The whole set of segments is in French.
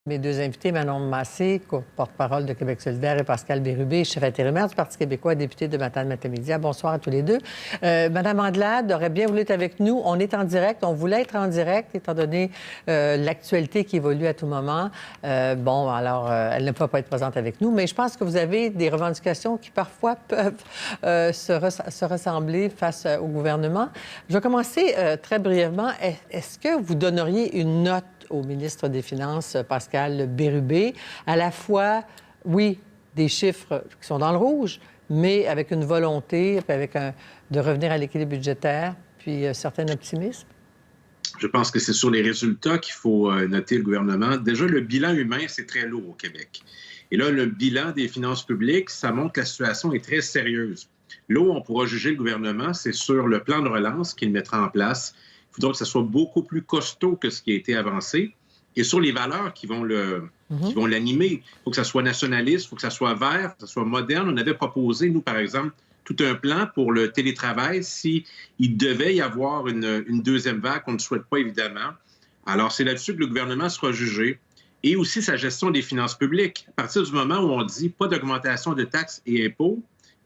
Mes deux invités, Manon Massé, porte-parole de Québec solidaire, et Pascal Bérubé, chef intérimaire du Parti québécois, député de Matane-Matapédia. Bonsoir à tous les deux. Madame Andelade aurait bien voulu être avec nous. On est en direct. On voulait être en direct, étant donné l'actualité qui évolue à tout moment. Elle ne peut pas être présente avec nous, mais je pense que vous avez des revendications qui, parfois, peuvent se ressembler face au gouvernement. Je vais commencer très brièvement. Est-ce que vous donneriez une note au ministre des Finances, Pascal Bérubé, à la fois, oui, des chiffres qui sont dans le rouge, mais avec une volonté de revenir à l'équilibre budgétaire, puis un certain optimisme? Je pense que c'est sur les résultats qu'il faut noter le gouvernement. Déjà, le bilan humain, c'est très lourd au Québec. Et là, le bilan des finances publiques, ça montre que la situation est très sérieuse. Là où on pourra juger le gouvernement, c'est sur le plan de relance qu'il mettra en place. Il faudra que ça soit beaucoup plus costaud que ce qui a été avancé. Et sur les valeurs qui vont l'animer, il faut que ça soit nationaliste, il faut que ça soit vert, que ça soit moderne. On avait proposé, nous, par exemple, tout un plan pour le télétravail s'il devait y avoir une deuxième vague qu'on ne souhaite pas, évidemment. Alors, c'est là-dessus que le gouvernement sera jugé. Et aussi sa gestion des finances publiques. À partir du moment où on dit pas d'augmentation de taxes et impôts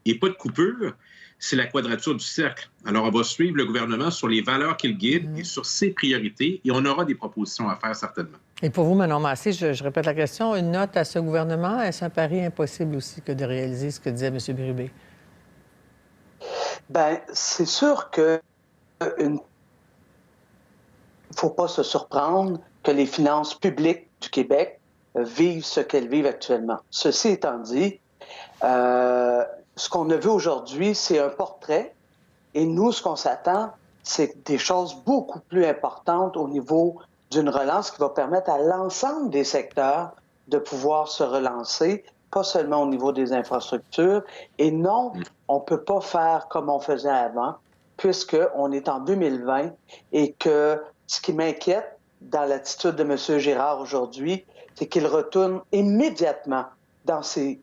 et pas de coupure, c'est la quadrature du cercle. Alors, on va suivre le gouvernement sur les valeurs qu'il guide et sur ses priorités, et on aura des propositions à faire, certainement. Et pour vous, Manon Massé, je répète la question, une note à ce gouvernement, est-ce un pari impossible aussi que de réaliser ce que disait M. Bérubé? Bien, c'est sûr que il ne faut pas se surprendre que les finances publiques du Québec vivent ce qu'elles vivent actuellement. Ceci étant dit, ce qu'on a vu aujourd'hui, c'est un portrait. Et nous, ce qu'on s'attend, c'est des choses beaucoup plus importantes au niveau d'une relance qui va permettre à l'ensemble des secteurs de pouvoir se relancer, pas seulement au niveau des infrastructures. Et non, on ne peut pas faire comme on faisait avant, puisqu'on est en 2020 et que ce qui m'inquiète dans l'attitude de M. Girard aujourd'hui, c'est qu'il retourne immédiatement dans ses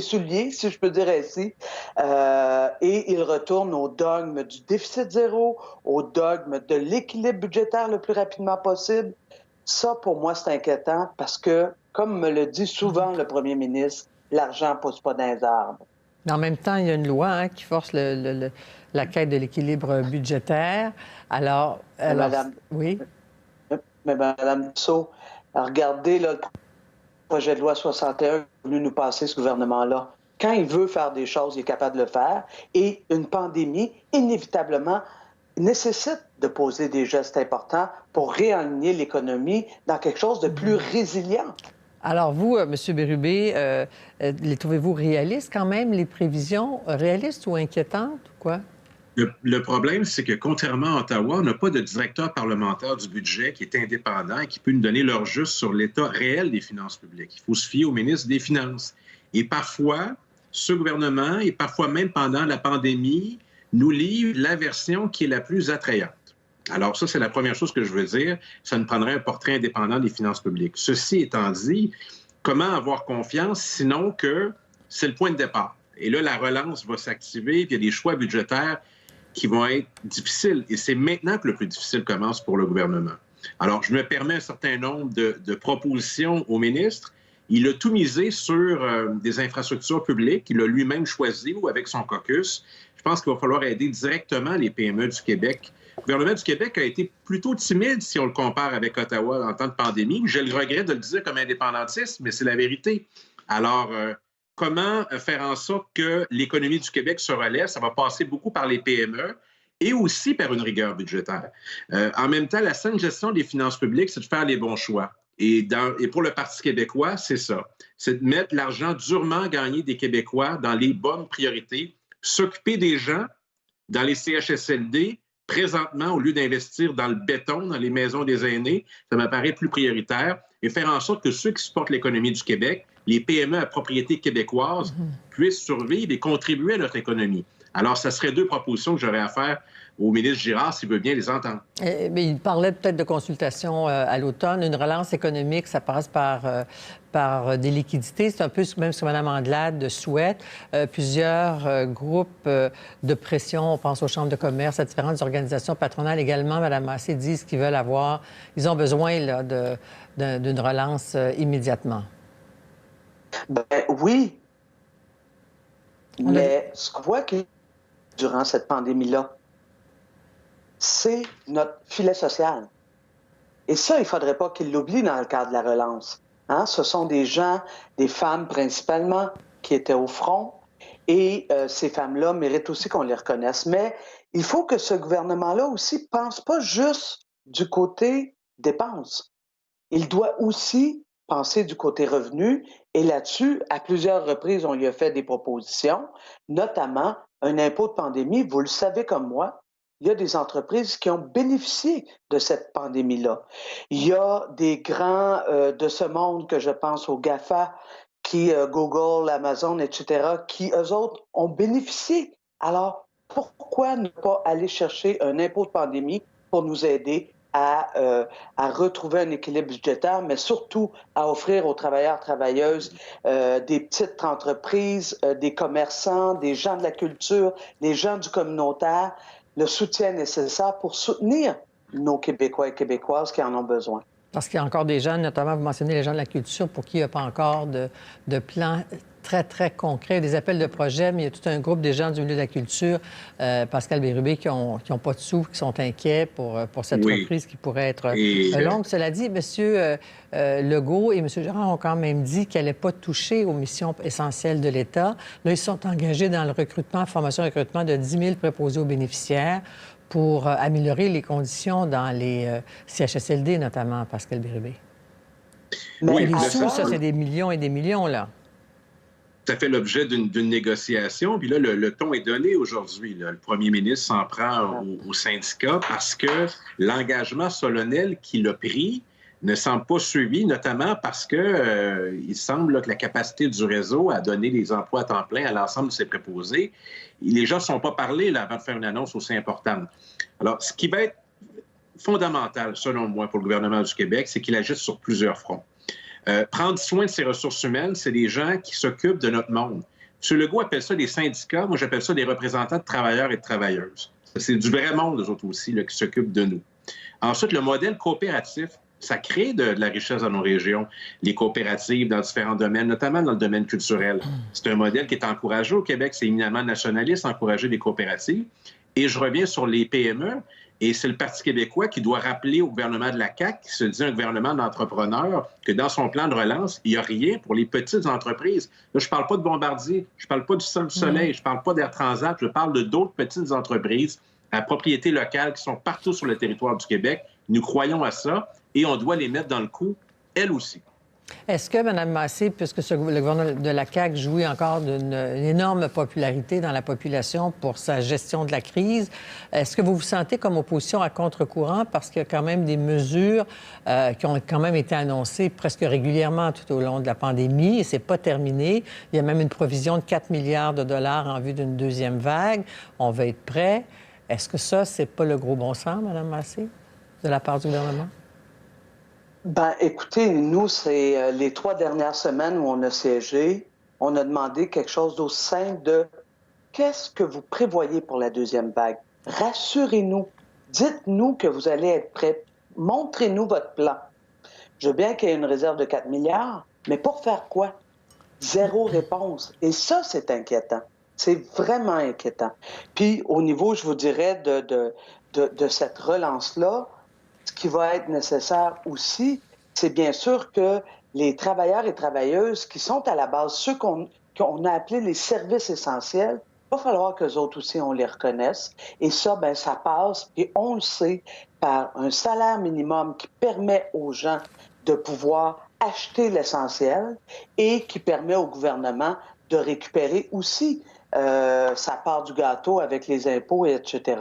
souliers, si je peux dire ainsi, et il retourne au dogme du déficit zéro, au dogme de l'équilibre budgétaire le plus rapidement possible. Ça, pour moi, c'est inquiétant parce que, comme me le dit souvent le premier ministre, l'argent ne pousse pas dans les arbres. Mais en même temps, il y a une loi qui force la quête de l'équilibre budgétaire. Alors oui? Mais Mme Dussault, regardez là, le projet de loi 61 est venu nous passer, ce gouvernement-là. Quand il veut faire des choses, il est capable de le faire. Et une pandémie, inévitablement, nécessite de poser des gestes importants pour réaligner l'économie dans quelque chose de plus résilient. Alors vous, M. Bérubé, les trouvez-vous réalistes quand même, les prévisions? Réalistes ou inquiétantes ou quoi? Le problème, c'est que contrairement à Ottawa, on n'a pas de directeur parlementaire du budget qui est indépendant et qui peut nous donner leur juste sur l'état réel des finances publiques. Il faut se fier au ministre des Finances. Et parfois, ce gouvernement, et parfois même pendant la pandémie, nous livre la version qui est la plus attrayante. Alors ça, c'est la première chose que je veux dire. Ça nous prendrait un portrait indépendant des finances publiques. Ceci étant dit, comment avoir confiance sinon que c'est le point de départ? Et là, la relance va s'activer, puis il y a des choix budgétaires qui vont être difficiles. Et c'est maintenant que le plus difficile commence pour le gouvernement. Alors, je me permets un certain nombre de propositions au ministre. Il a tout misé sur des infrastructures publiques qu'il a lui-même choisi ou avec son caucus. Je pense qu'il va falloir aider directement les PME du Québec. Le gouvernement du Québec a été plutôt timide si on le compare avec Ottawa en temps de pandémie. J'ai le regret de le dire comme indépendantiste, mais c'est la vérité. Alors, comment faire en sorte que l'économie du Québec se relève? Ça va passer beaucoup par les PME et aussi par une rigueur budgétaire. En même temps, la saine gestion des finances publiques, c'est de faire les bons choix. Et pour le Parti québécois, c'est ça. C'est de mettre l'argent durement gagné des Québécois dans les bonnes priorités, s'occuper des gens dans les CHSLD. Présentement, au lieu d'investir dans le béton, dans les maisons des aînés, ça m'apparaît plus prioritaire, et faire en sorte que ceux qui supportent l'économie du Québec, les PME à propriété québécoise, puissent survivre et contribuer à notre économie. Alors, ça serait 2 propositions que j'aurais à faire au ministre Girard s'il veut bien les entendre. Mais il parlait peut-être de consultation à l'automne. Une relance économique, ça passe par des liquidités. C'est un peu même ce que Mme Andelade souhaite. Plusieurs groupes de pression, on pense aux chambres de commerce, à différentes organisations patronales également, Mme Massé, disent qu'ils veulent ils ont besoin là, d'une relance immédiatement. Ben oui. Mais ce qu'on voit durant cette pandémie-là, c'est notre filet social. Et ça, il ne faudrait pas qu'ils l'oublient dans le cadre de la relance. Hein? Ce sont des gens, des femmes principalement, qui étaient au front. Et ces femmes-là méritent aussi qu'on les reconnaisse. Mais il faut que ce gouvernement-là aussi ne pense pas juste du côté dépenses. Il doit aussi penser du côté revenu. Et là-dessus, à plusieurs reprises, on lui a fait des propositions, notamment un impôt de pandémie. Vous le savez comme moi, il y a des entreprises qui ont bénéficié de cette pandémie-là. Il y a des grands de ce monde, que je pense aux GAFA, qui, Google, Amazon, etc., qui, eux autres, ont bénéficié. Alors, pourquoi ne pas aller chercher un impôt de pandémie pour nous aider à retrouver un équilibre budgétaire, mais surtout à offrir aux travailleurs, travailleuses des petites entreprises, des commerçants, des gens de la culture, des gens du communautaire, le soutien nécessaire pour soutenir nos Québécois et Québécoises qui en ont besoin. Parce qu'il y a encore des gens, notamment, vous mentionnez les gens de la culture, pour qui il n'y a pas encore de plan très, très concret, des appels de projet, mais il y a tout un groupe des gens du milieu de la culture, Pascal Bérubé, qui n'ont pas de sous, qui sont inquiets pour cette reprise qui pourrait être longue. Cela dit, M. Legault et M. Girard ont quand même dit qu'elle n'allait pas toucher aux missions essentielles de l'État. Là, ils sont engagés dans le recrutement, formation-recrutement de 10 000 préposés aux bénéficiaires pour améliorer les conditions dans les CHSLD, notamment, Pascal Bérubé. Oui, les sous, ça, c'est des millions et des millions, là. Ça fait l'objet d'une négociation. Puis là, le ton est donné aujourd'hui. Le premier ministre s'en prend aux syndicats parce que l'engagement solennel qu'il a pris ne semble pas suivi, notamment parce que il semble que la capacité du réseau à donner des emplois à temps plein à l'ensemble de ses préposés, les gens ne sont pas parlés là, avant de faire une annonce aussi importante. Alors, ce qui va être fondamental, selon moi, pour le gouvernement du Québec, c'est qu'il agisse sur plusieurs fronts. Prendre soin de ses ressources humaines, c'est des gens qui s'occupent de notre monde. M. Legault appelle ça des syndicats, moi j'appelle ça des représentants de travailleurs et de travailleuses. C'est du vrai monde, eux autres aussi, là, qui s'occupent de nous. Ensuite, le modèle coopératif, ça crée de la richesse dans nos régions. Les coopératives dans différents domaines, notamment dans le domaine culturel. C'est un modèle qui est encouragé au Québec, c'est éminemment nationaliste, encourager les coopératives. Et je reviens sur les PME. Et c'est le Parti québécois qui doit rappeler au gouvernement de la CAQ, qui se dit un gouvernement d'entrepreneurs, que dans son plan de relance, il n'y a rien pour les petites entreprises. Là, je ne parle pas de Bombardier, je ne parle pas du Sol du Soleil, je ne parle pas d'Air Transat, je parle de d'autres petites entreprises à propriété locale qui sont partout sur le territoire du Québec. Nous croyons à ça et on doit les mettre dans le coup, elles aussi. Est-ce que, Mme Massé, puisque le gouvernement de la CAQ jouit encore d'une énorme popularité dans la population pour sa gestion de la crise, est-ce que vous vous sentez comme opposition à contre-courant parce qu'il y a quand même des mesures qui ont quand même été annoncées presque régulièrement tout au long de la pandémie et c'est pas terminé. Il y a même une provision de 4 milliards de dollars en vue d'une deuxième vague. On va être prêt. Est-ce que ça, c'est pas le gros bon sens, Mme Massé, de la part du gouvernement? Ben, écoutez, nous, c'est les 3 dernières semaines où on a siégé, on a demandé quelque chose d'aussi simple de qu'est-ce que vous prévoyez pour la deuxième vague? Rassurez-nous. Dites-nous que vous allez être prêts. Montrez-nous votre plan. Je veux bien qu'il y ait une réserve de 4 milliards, mais pour faire quoi? Zéro réponse. Et ça, c'est inquiétant. C'est vraiment inquiétant. Puis, au niveau, je vous dirais, de cette relance-là, ce qui va être nécessaire aussi, c'est bien sûr que les travailleurs et travailleuses qui sont à la base, ceux qu'on a appelés les services essentiels, il va falloir qu'eux autres aussi, on les reconnaisse. Et ça, ben ça passe, et on le sait, par un salaire minimum qui permet aux gens de pouvoir acheter l'essentiel et qui permet au gouvernement de récupérer aussi sa part du gâteau avec les impôts, etc.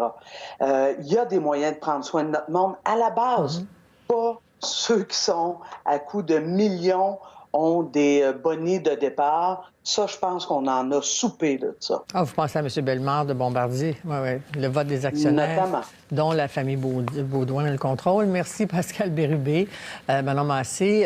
Il y a des moyens de prendre soin de notre monde à la base, pas ceux qui sont à coût de millions ont des bonnies de départ. Ça, je pense qu'on en a soupé de ça. Ah, vous pensez à M. Bellemare de Bombardier? Oui, oui. Le vote des actionnaires, Notamment. dont la famille Baudouin le contrôle. Merci, Pascal Bérubé. Manon Massé.